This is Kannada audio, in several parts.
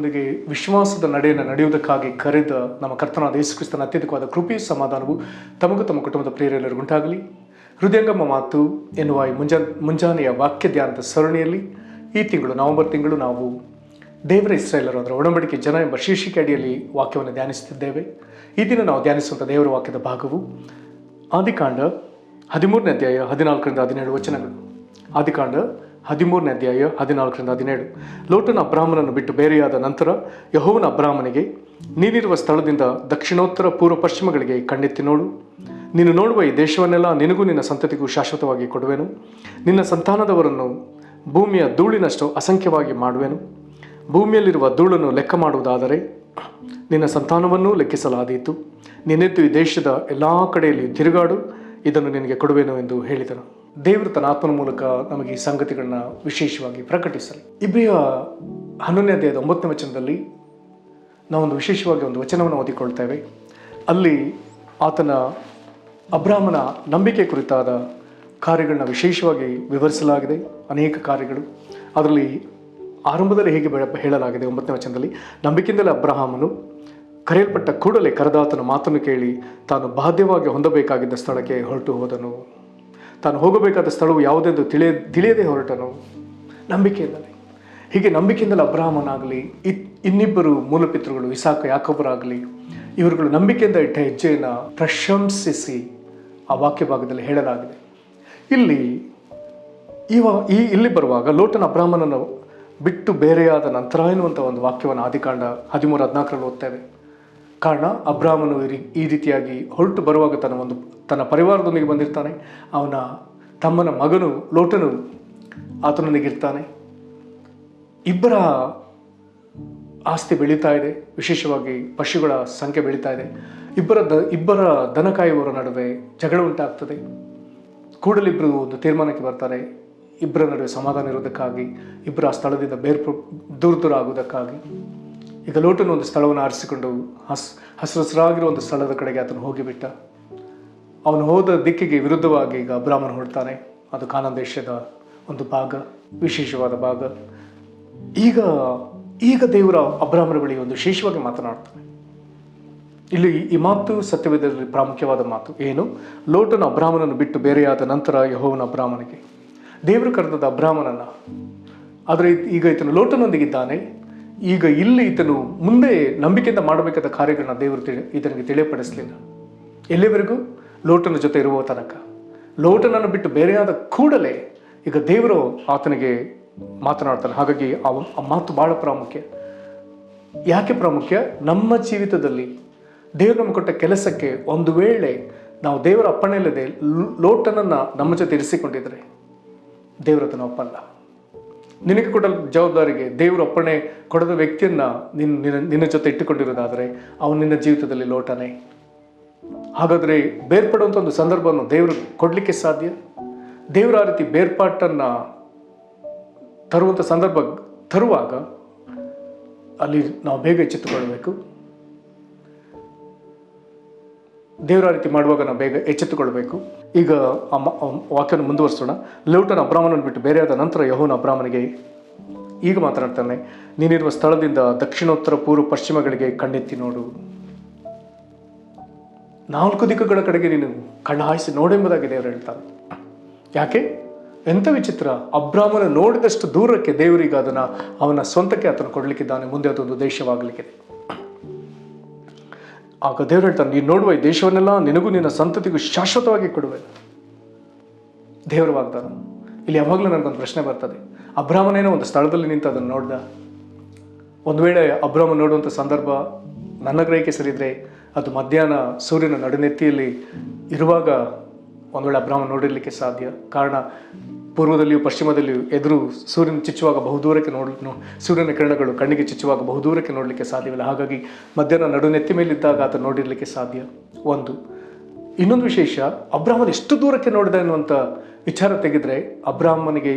ನಮ್ಮೊಂದಿಗೆ ವಿಶ್ವಾಸದ ನಡೆಯನ್ನು ನಡೆಯುವುದಕ್ಕಾಗಿ ಕರೆದ ನಮ್ಮ ಕರ್ತನಾದ ಯೇಸು ಕ್ರಿಸ್ತನ ಅತ್ಯಧಿಕವಾದ ಕೃಪೆ ಸಮಾಧಾನವು ತಮಗೂ ತಮ್ಮ ಕುಟುಂಬದ ಪ್ರಿಯರೆಲ್ಲರಿಗೂ ಉಂಟಾಗಲಿ. ಹೃದಯಂಗಮ ಮಾತು ಎನ್ನುವ ಈ ಮುಂಜಾನೆಯ ವಾಕ್ಯ ಧ್ಯಾನದ ಸರಣಿಯಲ್ಲಿ ಈ ತಿಂಗಳು ನವೆಂಬರ್ ತಿಂಗಳು ನಾವು ದೇವರ ಇಸ್ರಾಯೇಲರು ಅದರ ಒಡಂಬಡಿಕೆ ಜನ ಎಂಬ ಶೀರ್ಷಿಕೆ ಅಡಿಯಲ್ಲಿ ವಾಕ್ಯವನ್ನು ಧ್ಯಾನಿಸುತ್ತಿದ್ದೇವೆ. ಈ ದಿನ ನಾವು ಧ್ಯಾನಿಸುವಂಥ ದೇವರ ವಾಕ್ಯದ ಭಾಗವು ಆದಿಕಾಂಡ 13ನೇ ಅಧ್ಯಾಯ 14-17 ವಚನಗಳು. ಆದಿಕಾಂಡ 13ನೇ ಅಧ್ಯಾಯ 14-17. ಲೋಟನ ಅಬ್ರಾಮನನ್ನು ಬಿಟ್ಟು ಬೇರೆಯಾದ ನಂತರ ಯೆಹೋವನ ಅಬ್ರಾಮನಿಗೆ, ನೀನಿರುವ ಸ್ಥಳದಿಂದ ದಕ್ಷಿಣೋತ್ತರ ಪೂರ್ವ ಪಶ್ಚಿಮಗಳಿಗೆ ಕಣ್ಣೆತ್ತಿ ನೋಡು. ನೀನು ನೋಡುವ ಈ ದೇಶವನ್ನೆಲ್ಲ ನಿನಗೂ ನಿನ್ನ ಸಂತತಿಗೂ ಶಾಶ್ವತವಾಗಿ ಕೊಡುವೆನು. ನಿನ್ನ ಸಂತಾನದವರನ್ನು ಭೂಮಿಯ ಧೂಳಿನಷ್ಟು ಅಸಂಖ್ಯವಾಗಿ ಮಾಡುವೆನು. ಭೂಮಿಯಲ್ಲಿರುವ ಧೂಳನ್ನು ಲೆಕ್ಕ ಮಾಡುವುದಾದರೆ ನಿನ್ನ ಸಂತಾನವನ್ನೂ ಲೆಕ್ಕಿಸಲಾದೀತು. ನೀನೆದ್ದು ಈ ದೇಶದ ಎಲ್ಲ ಕಡೆಯಲ್ಲಿ ತಿರುಗಾಡು, ಇದನ್ನು ನಿನಗೆ ಕೊಡುವೆನು ಎಂದು ಹೇಳಿದನು. ದೇವರು ತನ್ನ ಆತ್ಮನ ಮೂಲಕ ನಮಗೆ ಈ ಸಂಗತಿಗಳನ್ನ ವಿಶೇಷವಾಗಿ ಪ್ರಕಟಿಸಲಿ. ಇಬ್ರಿಯ 11ನೇ ಅಧ್ಯಾಯದ 9ನೇ ವಚನದಲ್ಲಿ ನಾವೊಂದು ವಿಶೇಷವಾಗಿ ಒಂದು ವಚನವನ್ನು ಓದಿಕೊಳ್ತೇವೆ. ಅಲ್ಲಿ ಆತನ ಅಬ್ರಾಮನ ನಂಬಿಕೆ ಕುರಿತಾದ ಕಾರ್ಯಗಳನ್ನ ವಿಶೇಷವಾಗಿ ವಿವರಿಸಲಾಗಿದೆ. ಅನೇಕ ಕಾರ್ಯಗಳು ಅದರಲ್ಲಿ ಆರಂಭದಲ್ಲಿ ಹೇಗೆ ಹೇಳಲಾಗಿದೆ. 9ನೇ ವಚನದಲ್ಲಿ, ನಂಬಿಕೆಯಿಂದಲೇ ಅಬ್ರಹಾಮನು ಕರೆಯಲ್ಪಟ್ಟ ಕೂಡಲೇ ಕರೆದಾತನ ಮಾತನ್ನು ಕೇಳಿ ತಾನು ಬಾಧ್ಯವಾಗಿ ಹೊಂದಬೇಕಾಗಿದ್ದ ಸ್ಥಳಕ್ಕೆ ಹೊರಟು ಹೋದನು. ತಾನು ಹೋಗಬೇಕಾದ ಸ್ಥಳವು ಯಾವುದೆಂದು ತಿಳಿಯದೆ ಹೊರಟನು, ನಂಬಿಕೆಯಿಂದಲೇ. ಹೀಗೆ ನಂಬಿಕೆಯಿಂದಲೇ ಅಬ್ರಹಾಮನಾಗಲಿ, ಇನ್ನಿಬ್ಬರು ಮೂಲಪಿತೃಗಳು ಇಸಾಕ ಯಾಕೋಬರಾಗಲಿ, ಇವರುಗಳು ನಂಬಿಕೆಯಿಂದ ಇಟ್ಟ ಹೆಜ್ಜೆಯನ್ನು ಪ್ರಶಂಸಿಸಿ ಆ ವಾಕ್ಯ ಭಾಗದಲ್ಲಿ ಹೇಳಲಾಗಿದೆ. ಇಲ್ಲಿ ಬರುವಾಗ ಲೋಟನ ಅಬ್ರಾಹ್ಮನನ್ನು ಬಿಟ್ಟು ಬೇರೆಯಾದ ನಂತರ ಎನ್ನುವಂಥ ಒಂದು ವಾಕ್ಯವನ್ನು ಆದಿಕಾಂಡ 13:14 ಓದ್ತೇವೆ. ಕಾರಣ, ಅಬ್ರಾಹ್ಮನು ಈ ರೀತಿಯಾಗಿ ಹೊರಟು ಬರುವಾಗ ತನ್ನ ಪರಿವಾರದೊಂದಿಗೆ ಬಂದಿರ್ತಾನೆ. ಅವನ ತಮ್ಮನ ಮಗನು ಲೋಟನು ಆತನೊಂದಿಗಿರ್ತಾನೆ. ಇಬ್ಬರ ಆಸ್ತಿ ಬೆಳೀತಾ ಇದೆ, ವಿಶೇಷವಾಗಿ ಪಶುಗಳ ಸಂಖ್ಯೆ ಬೆಳೀತಾ ಇದೆ. ಇಬ್ಬರ ದನ ಕಾಯುವವರ ನಡುವೆ ಜಗಳ ಉಂಟಾಗ್ತದೆ. ಕೂಡಲಿಬ್ಬರು ಒಂದು ತೀರ್ಮಾನಕ್ಕೆ ಬರ್ತಾರೆ. ಇಬ್ಬರ ನಡುವೆ ಸಮಾಧಾನ ಇರೋದಕ್ಕಾಗಿ, ಇಬ್ಬರು ಆ ಸ್ಥಳದಿಂದ ದೂರ ಆಗುವುದಕ್ಕಾಗಿ. ಈಗ ಲೋಟನು ಒಂದು ಸ್ಥಳವನ್ನು ಆರಿಸಿಕೊಂಡು ಹಸಿರಾಗಿರೋ ಒಂದು ಸ್ಥಳದ ಕಡೆಗೆ ಆತನು ಹೋಗಿಬಿಟ್ಟ. ಅವನು ಹೋದ ದಿಕ್ಕಿಗೆ ವಿರುದ್ಧವಾಗಿ ಈಗ ಅಬ್ರಾಮನು ಹೊರಡ್ತಾನೆ. ಅದು ಕಾನಾನ್ ದೇಶದ ಒಂದು ಭಾಗ, ವಿಶೇಷವಾದ ಭಾಗ. ಈಗ ದೇವರ ಅಬ್ರಾಮನ ಬಳಿ ಒಂದು ವಿಶೇಷವಾಗಿ ಮಾತನಾಡ್ತಾನೆ. ಇಲ್ಲಿ ಈ ಮಾತು ಸತ್ಯವೇದದಲ್ಲಿ ಪ್ರಾಮುಖ್ಯವಾದ ಮಾತು ಏನು? ಲೋಟನ ಅಬ್ರಾಮನನ್ನು ಬಿಟ್ಟು ಬೇರೆಯಾದ ನಂತರ ಯೆಹೋವನ ಅಬ್ರಾಮನಿಗೆ, ದೇವರು ಕರೆದ ಅಬ್ರಾಮನನ್ನು. ಆದರೆ ಈಗ ಈತನು ಲೋಟನೊಂದಿಗಿದ್ದಾನೆ. ಈಗ ಇಲ್ಲಿ ಈತನು ಮುಂದೆ ನಂಬಿಕೆಯಿಂದ ಮಾಡಬೇಕಾದ ಕಾರ್ಯಗಳನ್ನ ದೇವರು ಈತನಿಗೆ ತಿಳಿಯಪಡಿಸಲಿಲ್ಲ. ಎಲ್ಲಿವರೆಗೂ? ಲೋಟನ ಜೊತೆ ಇರುವ ತನಕ. ಲೋಟನನ್ನು ಬಿಟ್ಟು ಬೇರೆಯಾದ ಕೂಡಲೇ ಈಗ ದೇವರು ಆತನಿಗೆ ಮಾತನಾಡ್ತಾನೆ. ಹಾಗಾಗಿ ಆ ಮಾತು ಬಹಳ ಪ್ರಾಮುಖ್ಯ. ಯಾಕೆ ಪ್ರಾಮುಖ್ಯ? ನಮ್ಮ ಜೀವಿತದಲ್ಲಿ ದೇವರು ನಮಗೆ ಕೊಟ್ಟ ಕೆಲಸಕ್ಕೆ ಒಂದು ವೇಳೆ ನಾವು ದೇವರ ಅಪ್ಪಣೆ ಇಲ್ಲದೆ ಲೋಟನನ್ನು ನಮ್ಮ ಜೊತೆ ಇರಿಸಿಕೊಂಡಿದ್ರೆ ದೇವರು ಅದನ್ನು ಒಪ್ಪಲ್ಲ. ನಿನಗೆ ಕೊಟ್ಟ ಜವಾಬ್ದಾರಿಗೆ ದೇವರು ಅಪ್ಪಣೆ ಕೊಡದ ವ್ಯಕ್ತಿಯನ್ನ ನಿನ್ನ ಜೊತೆ ಇಟ್ಟುಕೊಂಡಿರೋದಾದರೆ ಅವನು ನಿನ್ನ ಜೀವಿತದಲ್ಲಿ ಲೋಟನೇ. ಹಾಗಾದರೆ ಬೇರ್ಪಡುವಂಥ ಒಂದು ಸಂದರ್ಭವನ್ನು ದೇವರು ಕೊಡಲಿಕ್ಕೆ ಸಾಧ್ಯ? ದೇವರು ಆ ರೀತಿ ಬೇರ್ಪಾಟನ್ನು ತರುವಂಥ ಸಂದರ್ಭ ತರುವಾಗ ಅಲ್ಲಿ ನಾವು ಬೇಗ ಎಚ್ಚೆತ್ತುಕೊಳ್ಬೇಕು. ದೇವರ ರೀತಿ ಮಾಡುವಾಗ ನಾವು ಬೇಗ ಎಚ್ಚೆತ್ತುಕೊಳ್ಬೇಕು. ಈಗ ಆ ವಾಕ್ಯವನ್ನು ಮುಂದುವರಿಸೋಣ. ಲೋಟನ ಅಬ್ರಾಮನನ್ನು ಬಿಟ್ಟು ಬೇರೆಯಾದ ನಂತರ ಯೆಹೋವನ ಅಬ್ರಾಮನಿಗೆ ಈಗ ಮಾತನಾಡ್ತಾನೆ, ನೀನಿರುವ ಸ್ಥಳದಿಂದ ದಕ್ಷಿಣೋತ್ತರ ಪೂರ್ವ ಪಶ್ಚಿಮಗಳಿಗೆ ಕಣ್ಣೆತ್ತಿ ನೋಡು. 4 ದಿಕ್ಕುಗಳ ಕಡೆಗೆ ನೀನು ಕಣ್ಣು ಹಾಯಿಸಿ ನೋಡೆಂಬುದಾಗಿ ದೇವರು ಹೇಳ್ತಾನೆ. ಯಾಕೆ? ಎಂಥ ವಿಚಿತ್ರ! ಅಬ್ರಾಮನ ನೋಡಿದಷ್ಟು ದೂರಕ್ಕೆ ದೇವರಿಗೆ ಅದನ್ನು ಅವನ ಸ್ವಂತಕ್ಕೆ ಆತನು ಕೊಡಲಿಕ್ಕಿದ್ದಾನೆ. ಮುಂದೆ ಅದೊಂದು ದೇಶವಾಗಲಿಕ್ಕಿದೆ. ಆಗ ದೇವರು ಹೇಳ್ತಾನೆ, ನೀನು ನೋಡುವ ಈ ದೇಶವನ್ನೆಲ್ಲ ನಿನಗೂ ನಿನ್ನ ಸಂತತಿಗೂ ಶಾಶ್ವತವಾಗಿ ಕೊಡುವೆ. ದೇವರ ವಾಗ್ದಾನ. ಇಲ್ಲಿ ಯಾವಾಗಲೂ ನನಗೊಂದು ಪ್ರಶ್ನೆ ಬರ್ತದೆ. ಅಬ್ರಾಮನೇನೋ ಒಂದು ಸ್ಥಳದಲ್ಲಿ ನಿಂತು ಅದನ್ನು ನೋಡ್ದ. ಒಂದು ವೇಳೆ ಅಬ್ರಾಮ ನೋಡುವಂಥ ಸಂದರ್ಭ ನನ್ನ ಗ್ರಹಿಕೆ ಸರಿದ್ರೆ ಅದು ಮಧ್ಯಾಹ್ನ ಸೂರ್ಯನ ನಡುನೆತ್ತಿಯಲ್ಲಿ ಇರುವಾಗ ಒಂದು ವೇಳೆ ಅಬ್ರಾಮ ನೋಡಿರಲಿಕ್ಕೆ ಸಾಧ್ಯ. ಕಾರಣ, ಪೂರ್ವದಲ್ಲಿಯೂ ಪಶ್ಚಿಮದಲ್ಲಿಯೂ ಎದುರು ಸೂರ್ಯನ ಚಿಚ್ಚುವಾಗ ಬಹುದೂರಕ್ಕೆ ಸೂರ್ಯನ ಕಿರಣಗಳು ಕಣ್ಣಿಗೆ ಚಿಚ್ಚುವಾಗ ಬಹುದೂರಕ್ಕೆ ನೋಡಲಿಕ್ಕೆ ಸಾಧ್ಯವಿಲ್ಲ. ಹಾಗಾಗಿ ಮಧ್ಯಾಹ್ನ ನಡುನೆತ್ತಿ ಮೇಲಿದ್ದಾಗ ಆತ ನೋಡಿರಲಿಕ್ಕೆ ಸಾಧ್ಯ. ಇನ್ನೊಂದು ವಿಶೇಷ, ಅಬ್ರಾಹ್ಮನ್ ಎಷ್ಟು ದೂರಕ್ಕೆ ನೋಡಿದ ಎನ್ನುವಂಥ ವಿಚಾರ ತೆಗೆದರೆ ಅಬ್ರಾಹ್ಮನಿಗೆ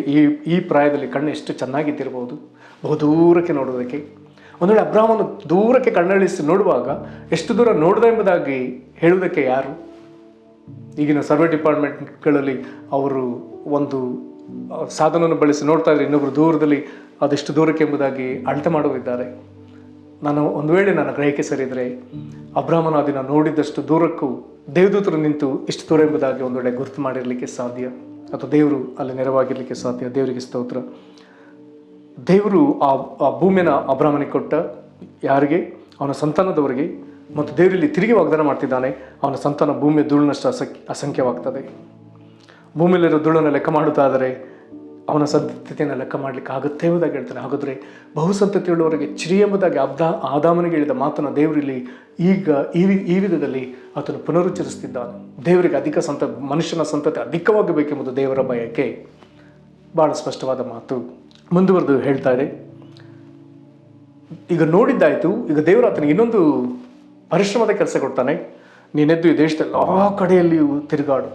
ಈ ಪ್ರಾಯದಲ್ಲಿ ಕಣ್ಣು ಎಷ್ಟು ಚೆನ್ನಾಗಿದ್ದಿರಬಹುದು, ಬಹುದೂರಕ್ಕೆ ನೋಡೋದಕ್ಕೆ. ಒಂದು ವೇಳೆ ಅಬ್ರಾಹ್ಮನು ದೂರಕ್ಕೆ ಕಣ್ಣಳಿಸಿ ನೋಡುವಾಗ ಎಷ್ಟು ದೂರ ನೋಡಿದ ಎಂಬುದಾಗಿ ಹೇಳುವುದಕ್ಕೆ ಯಾರು? ಈಗಿನ ಸರ್ವೆ ಡಿಪಾರ್ಟ್ಮೆಂಟ್ಗಳಲ್ಲಿ ಅವರು ಒಂದು ಸಾಧನವನ್ನು ಬಳಸಿ ನೋಡ್ತಾ ಇದ್ರೆ ಇನ್ನೊಬ್ಬರು ದೂರದಲ್ಲಿ ಅದೆಷ್ಟು ದೂರಕ್ಕೆ ಎಂಬುದಾಗಿ ಅಳತೆ ಮಾಡುವರಿದ್ದಾರೆ. ನಾನು ಒಂದು ವೇಳೆ ನನ್ನ ಗ್ರಹಿಕೆ ಸರಿದರೆ ಅಬ್ರಾಮನ ದಿನ ನೋಡಿದಷ್ಟು ದೂರಕ್ಕೂ ದೇವದೂತರು ನಿಂತು ಇಷ್ಟು ದೂರ ಎಂಬುದಾಗಿ ಒಂದು ವೇಳೆ ಗುರುತು ಮಾಡಿರಲಿಕ್ಕೆ ಸಾಧ್ಯ, ಅಥವಾ ದೇವರು ಅಲ್ಲಿ ನೆರವಾಗಿರಲಿಕ್ಕೆ ಸಾಧ್ಯ. ದೇವರಿಗೆ ಸ್ತೋತ್ರ. ದೇವರು ಆ ಭೂಮಿಯನ್ನು ಅಬ್ರಾಮನಿಗೆ ಕೊಟ್ಟ ಯಾರಿಗೆ? ಅವನ ಸಂತಾನದವರಿಗೆ. ಮತ್ತು ದೇವರಲ್ಲಿ ತಿರುಗಿ ವಾಗ್ದಾನ ಮಾಡ್ತಿದ್ದಾನೆ, ಅವನ ಸಂತಾನ ಭೂಮಿಯ ಧೂಳಿನಷ್ಟು ಅಸಂಖ್ಯವಾಗ್ತದೆ. ಭೂಮಿಯಲ್ಲಿರೋ ಧೂಳನ್ನು ಲೆಕ್ಕ ಮಾಡುತ್ತಾದರೆ ಅವನ ಸಂತತಿಯನ್ನು ಲೆಕ್ಕ ಮಾಡಲಿಕ್ಕೆ ಆಗುತ್ತೆ ಎಂಬುದಾಗಿ ಹೇಳ್ತಾನೆ. ಹಾಗಾದರೆ ಬಹುಸಂತತಿಯುಳ್ಳವರಿಗೆ ಚಿರಿ ಎಂಬುದಾಗಿ ಆದಾಮನಿಗೆ ಹೇಳಿದ ಮಾತನ್ನು ದೇವರಲ್ಲಿ ಈಗ ಈ ವಿಧದಲ್ಲಿ ಆತನು ಪುನರುಚ್ಚರಿಸ್ತಿದ್ದಾನೆ. ದೇವರಿಗೆ ಮನುಷ್ಯನ ಸಂತತಿ ಅಧಿಕವಾಗಬೇಕೆಂಬುದು ದೇವರ ಬಯಕೆ. ಭಾಳ ಸ್ಪಷ್ಟವಾದ ಮಾತು. ಮುಂದುವರೆದು ಹೇಳ್ತಾ ಇದೆ, ಈಗ ನೋಡಿದ್ದಾಯಿತು, ಈಗ ದೇವರು ಆತನಿಗೆ ಇನ್ನೊಂದು ಪರಿಶ್ರಮದ ಕೆಲಸ ಕೊಡ್ತಾನೆ. ನೀನೆದ್ದು ಈ ದೇಶದ ಎಲ್ಲ ಕಡೆಯಲ್ಲಿಯೂ ತಿರುಗಾಡು,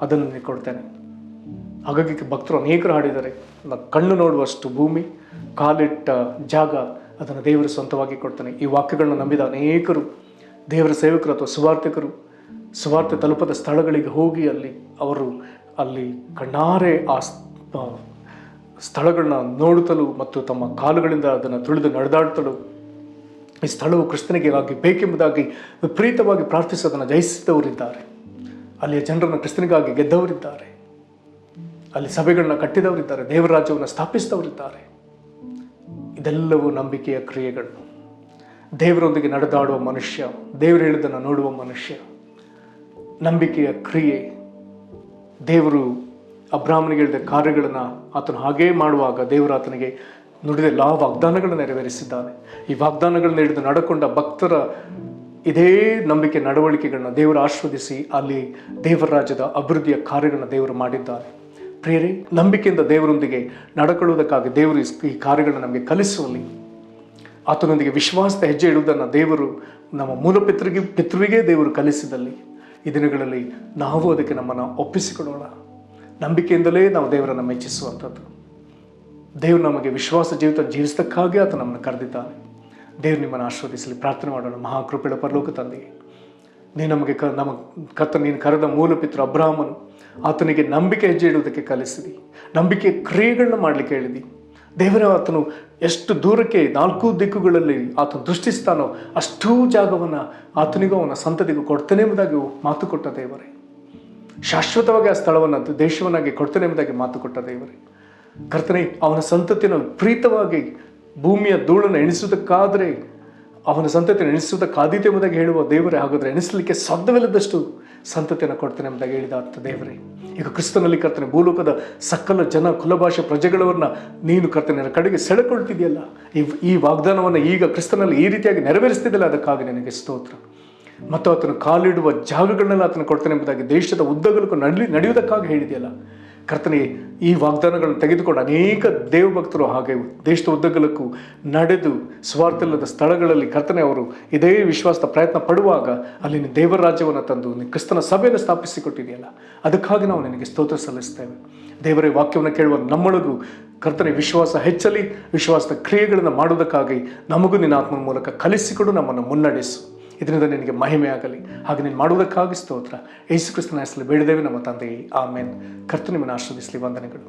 ಅದನ್ನು ನೀನು ಕೊಡ್ತೇನೆ. ಹಾಗಾಗಿ ಭಕ್ತರು ಅನೇಕರು ಹಾಡಿದ್ದಾರೆ, ಕಣ್ಣು ನೋಡುವಷ್ಟು ಭೂಮಿ, ಕಾಲಿಟ್ಟ ಜಾಗ ಅದನ್ನು ದೇವರು ಸ್ವಂತವಾಗಿ ಕೊಡ್ತಾನೆ. ಈ ವಾಕ್ಯಗಳನ್ನ ನಂಬಿದ ಅನೇಕರು ದೇವರ ಸೇವಕರು ಅಥವಾ ಸುವಾರ್ತೆ ತಲುಪದ ಸ್ಥಳಗಳಿಗೆ ಹೋಗಿ ಅಲ್ಲಿ ಕಣ್ಣಾರೆ ಆ ಸ್ಥಳಗಳನ್ನ ನೋಡುತ್ತಲೂ ಮತ್ತು ತಮ್ಮ ಕಾಲುಗಳಿಂದ ಅದನ್ನು ತುಳಿದು ನಡೆದಾಡುತ್ತಲೂ ಈ ಸ್ಥಳವು ಕ್ರಿಸ್ತನಿಗೆ ಬೇಕೆಂಬುದಾಗಿ ವಿಪರೀತವಾಗಿ ಪ್ರಾರ್ಥಿಸಿ ಅದನ್ನು ಜಯಿಸಿದವರಿದ್ದಾರೆ. ಅಲ್ಲಿಯ ಜನರನ್ನು ಕ್ರಿಸ್ತನಿಗಾಗಿ ಗೆದ್ದವರಿದ್ದಾರೆ. ಅಲ್ಲಿ ಸಭೆಗಳನ್ನ ಕಟ್ಟಿದವರಿದ್ದಾರೆ. ದೇವರ ರಾಜ್ಯವನ್ನು ಸ್ಥಾಪಿಸಿದವರಿದ್ದಾರೆ. ಇದೆಲ್ಲವೂ ನಂಬಿಕೆಯ ಕ್ರಿಯೆಗಳು. ದೇವರೊಂದಿಗೆ ನಡೆದಾಡುವ ಮನುಷ್ಯ, ದೇವರು ಹೇಳಿದ್ದನ್ನು ನೋಡುವ ಮನುಷ್ಯ, ನಂಬಿಕೆಯ ಕ್ರಿಯೆ. ದೇವರು ಅಬ್ರಾಹ್ಮನಿಗೆ ಹೇಳಿದ ಕಾರ್ಯಗಳನ್ನು ಆತನು ಹಾಗೇ ಮಾಡುವಾಗ ದೇವರು ಆತನಿಗೆ ನುಡಿದ ಎಲ್ಲ ವಾಗ್ದಾನಗಳನ್ನು ನೆರವೇರಿಸಿದ್ದಾನೆ. ಈ ವಾಗ್ದಾನಗಳನ್ನು ಹಿಡಿದು ನಡ್ಕೊಂಡ ಭಕ್ತರ ಇದೇ ನಂಬಿಕೆ ನಡವಳಿಕೆಗಳನ್ನ ದೇವರು ಆಶೀರ್ವದಿಸಿ ಅಲ್ಲಿ ದೇವರ ರಾಜ್ಯದ ಅಭಿವೃದ್ಧಿಯ ಕಾರ್ಯಗಳನ್ನ ದೇವರು ಮಾಡಿದ್ದಾನೆ. ಪ್ರಿಯರೇ, ನಂಬಿಕೆಯಿಂದ ದೇವರೊಂದಿಗೆ ನಡ್ಕೊಳ್ಳುವುದಕ್ಕಾಗಿ ದೇವರು ಈ ಕಾರ್ಯಗಳನ್ನು ನಮಗೆ ಕಲಿಸುವಲ್ಲಿ, ಆತನೊಂದಿಗೆ ವಿಶ್ವಾಸದ ಹೆಜ್ಜೆ ಇಡುವುದನ್ನು ದೇವರು ನಮ್ಮ ಮೂಲ ಪಿತೃವಿಗೆ ದೇವರು ಕಲಿಸಿದಲ್ಲಿ ಈ ದಿನಗಳಲ್ಲಿ ನಾವು ಅದಕ್ಕೆ ನಮ್ಮನ್ನು ಒಪ್ಪಿಸಿಕೊಡೋಣ. ನಂಬಿಕೆಯಿಂದಲೇ ನಾವು ದೇವರನ್ನು ಮೆಚ್ಚಿಸುವಂಥದ್ದು. ದೇವರು ನಮಗೆ ವಿಶ್ವಾಸ ಜೀವಿತ ಜೀವಿಸೋದಕ್ಕಾಗಿ ಆತ ನಮ್ಮನ್ನು ಕರೆದಿದ್ದಾನೆ. ದೇವರು ನಿಮ್ಮನ್ನು ಆಶೀರ್ವದಿಸಲಿ. ಪ್ರಾರ್ಥನೆ ಮಾಡೋಣ. ಮಹಾಕೃಪೆಯ ಪರಲೋಕ ತಂದೆಯೇ, ನೀನು ಕರೆದ ಮೂಲ ಪಿತೃ ಅಬ್ರಾಹ್ಮನು, ಆತನಿಗೆ ನಂಬಿಕೆ ಹೆಜ್ಜೆ ಇಡುವುದಕ್ಕೆ ಕಲಿಸಿದಿ, ನಂಬಿಕೆ ಕ್ರಿಯೆಗಳನ್ನ ಮಾಡಲಿಕ್ಕೆ ಹೇಳಿದಿ. ದೇವರ ಆತನು ಎಷ್ಟು ದೂರಕ್ಕೆ 4 ದಿಕ್ಕುಗಳಲ್ಲಿ ಆತನು ದೃಷ್ಟಿಸ್ತಾನೋ ಅಷ್ಟೂ ಜಾಗವನ್ನು ಆತನಿಗೂ ಅವನ ಸಂತತಿಗೂ ಕೊಡ್ತೇನೆ ಎಂಬುದಾಗಿ ಮಾತು ಕೊಟ್ಟ ದೇವರೇ. ಶಾಶ್ವತವಾಗಿ ಆ ಸ್ಥಳವನ್ನು ದೇಶವನ್ನಾಗಿ ಕೊಡ್ತೇನೆ ಎಂಬುದಾಗಿ ಮಾತು ಕೊಟ್ಟ ದೇವರೇ. ಕರ್ತನೆ, ಅವನ ಸಂತತಿಯನ್ನು ವಿಪರೀತವಾಗಿ ಭೂಮಿಯ ಧೂಳನ್ನು ಎಣಿಸುವುದಕ್ಕಾದರೆ ಅವನ ಸಂತತಿಯನ್ನು ಎಣಿಸುವುದಕ್ಕಾದೀತೆ ಎಂಬುದಾಗಿ ಹೇಳುವ ದೇವರೇ. ಹಾಗಾದರೆ ಎಣಿಸಲಿಕ್ಕೆ ಸಾಧ್ಯವಿಲ್ಲದಷ್ಟು ಸಂತತಿಯನ್ನು ಕೊಡ್ತೇನೆ ಎಂಬುದಾಗಿ ಹೇಳಿದ ದೇವರೇ. ಈಗ ಕ್ರಿಸ್ತನಲ್ಲಿ ಕರ್ತನೆ ಭೂಲೋಕದ ಸಕಲ ಜನ ಕುಲಭಾಷೆ ಪ್ರಜೆಗಳವರನ್ನ ನೀನು ಕರ್ತನೆ ಕಡೆಗೆ ಸೆಳೆಕೊಳ್ತಿದೆಯಲ್ಲ, ಈ ವಾಗ್ದಾನವನ್ನು ಈಗ ಕ್ರಿಸ್ತನಲ್ಲಿ ಈ ರೀತಿಯಾಗಿ ನೆರವೇರಿಸ್ತಿದ್ದಲ್ಲ, ಅದಕ್ಕಾಗಿ ನನಗೆ ಸ್ತೋತ್ರ. ಮತ್ತು ಆತನು ಕಾಲಿಡುವ ಜಾಗಗಳನ್ನೆಲ್ಲ ಆತನು ಕೊಡ್ತಾನೆ ಎಂಬುದಾಗಿ ದೇಶದ ಉದ್ದಗಲಕ್ಕೂ ನಡೆಯುವುದಕ್ಕಾಗಿ ಹೇಳಿದೆಯಲ್ಲ ಕರ್ತನೆ. ಈ ವಾಗ್ದಾನಗಳನ್ನು ತೆಗೆದುಕೊಂಡು ಅನೇಕ ದೇವಭಕ್ತರು ಹಾಗೆ ದೇಶದ ಉದ್ದಗಲಕ್ಕೂ ನಡೆದು ಸ್ವಾರ್ಥಿಲ್ಲದ ಸ್ಥಳಗಳಲ್ಲಿ ಕರ್ತನೆ ಅವರು ಇದೇ ವಿಶ್ವಾಸದ ಪ್ರಯತ್ನ ಪಡುವಾಗ ಅಲ್ಲಿ ದೇವರ ರಾಜ್ಯವನ್ನು ತಂದು ಕ್ರಿಸ್ತನ ಸಭೆಯನ್ನು ಸ್ಥಾಪಿಸಿಕೊಟ್ಟಿದೆಯಲ್ಲ, ಅದಕ್ಕಾಗಿ ನಾವು ನಿನಗೆ ಸ್ತೋತ್ರ ಸಲ್ಲಿಸ್ತೇವೆ. ದೇವರೇ, ವಾಕ್ಯವನ್ನು ಕೇಳುವ ನಮ್ಮೊಳಗೂ ಕರ್ತನೆ ವಿಶ್ವಾಸ ಹೆಚ್ಚಲಿ, ವಿಶ್ವಾಸದ ಕ್ರಿಯೆಗಳನ್ನು ಮಾಡುವುದಕ್ಕಾಗಿ ನಮಗೂ ನಿನ್ನ ಆತ್ಮನ ಮೂಲಕ ಕಲಿಸಿಕೊಡು, ನಮ್ಮನ್ನು ಮುನ್ನಡೆಸು. ಇದರಿಂದ ನಿನಗೆ ಮಹಿಮೆ ಆಗಲಿ. ಹಾಗೆ ನೀನು ಮಾಡುವುದಕ್ಕಾಗಿ ಸ್ತೋತ್ರ. ಯೇಸು ಕ್ರಿಸ್ತನ ಹೆಸರಲ್ಲಿ ಬೇಡಿದ್ದೇವೆ ನಮ್ಮ ತಂದೆಯೇ, ಆಮೇನ್. ಕರ್ತನು ನಿಮ್ಮನ್ನು ಆಶೀರ್ವದಿಸಲಿ. ವಂದನೆಗಳು.